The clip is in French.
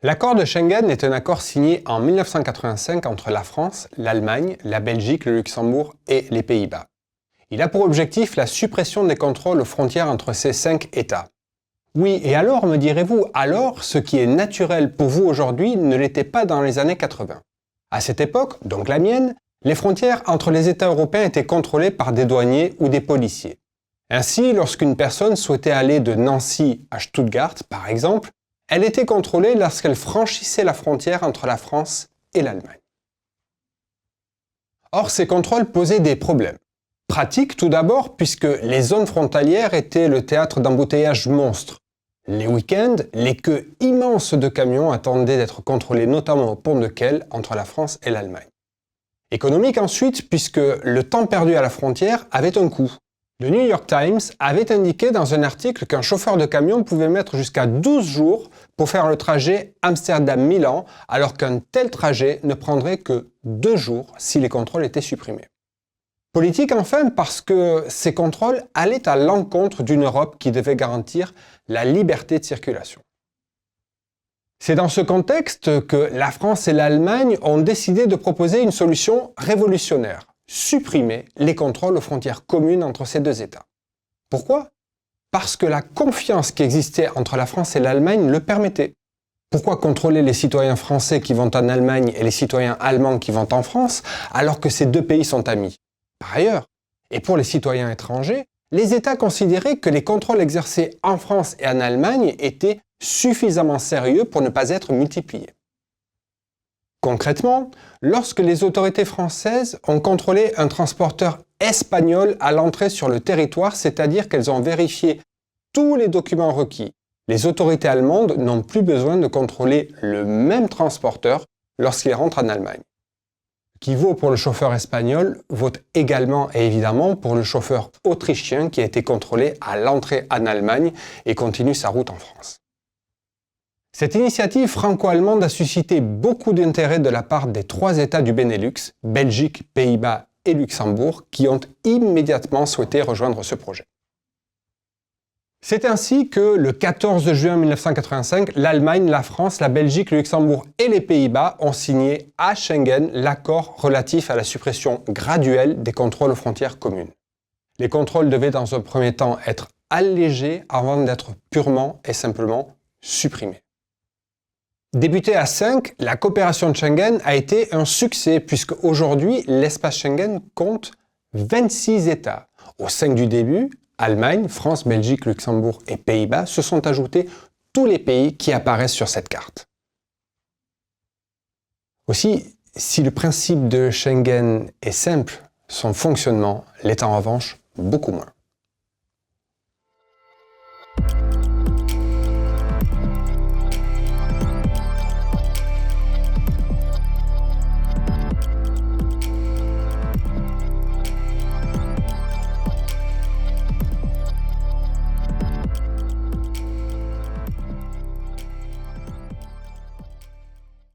L'accord de Schengen est un accord signé en 1985 entre la France, l'Allemagne, la Belgique, le Luxembourg et les Pays-Bas. Il a pour objectif la suppression des contrôles aux frontières entre ces 5 États. Oui, et alors, me direz-vous, alors ce qui est naturel pour vous aujourd'hui ne l'était pas dans les années 80. À cette époque, donc la mienne, les frontières entre les États européens étaient contrôlées par des douaniers ou des policiers. Ainsi, lorsqu'une personne souhaitait aller de Nancy à Stuttgart, par exemple, elle était contrôlée lorsqu'elle franchissait la frontière entre la France et l'Allemagne. Or, ces contrôles posaient des problèmes. Pratiques tout d'abord, puisque les zones frontalières étaient le théâtre d'embouteillages monstres. Les week-ends, les queues immenses de camions attendaient d'être contrôlés, notamment au pont de Kehl entre la France et l'Allemagne. Économique ensuite, puisque le temps perdu à la frontière avait un coût. Le New York Times avait indiqué dans un article qu'un chauffeur de camion pouvait mettre jusqu'à 12 jours pour faire le trajet Amsterdam-Milan, alors qu'un tel trajet ne prendrait que 2 jours si les contrôles étaient supprimés. Politique enfin parce que ces contrôles allaient à l'encontre d'une Europe qui devait garantir la liberté de circulation. C'est dans ce contexte que la France et l'Allemagne ont décidé de proposer une solution révolutionnaire: supprimer les contrôles aux frontières communes entre ces deux États. Pourquoi ? Parce que la confiance qui existait entre la France et l'Allemagne le permettait. Pourquoi contrôler les citoyens français qui vont en Allemagne et les citoyens allemands qui vont en France, alors que ces deux pays sont amis ? Par ailleurs, et pour les citoyens étrangers, les États considéraient que les contrôles exercés en France et en Allemagne étaient suffisamment sérieux pour ne pas être multipliés. Concrètement, lorsque les autorités françaises ont contrôlé un transporteur espagnol à l'entrée sur le territoire, c'est-à-dire qu'elles ont vérifié tous les documents requis, les autorités allemandes n'ont plus besoin de contrôler le même transporteur lorsqu'il rentre en Allemagne. Ce qui vaut pour le chauffeur espagnol vaut également et évidemment pour le chauffeur autrichien qui a été contrôlé à l'entrée en Allemagne et continue sa route en France. Cette initiative franco-allemande a suscité beaucoup d'intérêt de la part des 3 États du Benelux, Belgique, Pays-Bas et Luxembourg, qui ont immédiatement souhaité rejoindre ce projet. C'est ainsi que le 14 juin 1985, l'Allemagne, la France, la Belgique, le Luxembourg et les Pays-Bas ont signé à Schengen l'accord relatif à la suppression graduelle des contrôles aux frontières communes. Les contrôles devaient dans un premier temps être allégés avant d'être purement et simplement supprimés. Débutée à 5, la coopération de Schengen a été un succès puisque aujourd'hui, l'espace Schengen compte 26 États. Au 5 du début, Allemagne, France, Belgique, Luxembourg et Pays-Bas se sont ajoutés tous les pays qui apparaissent sur cette carte. Aussi, si le principe de Schengen est simple, son fonctionnement l'est en revanche beaucoup moins.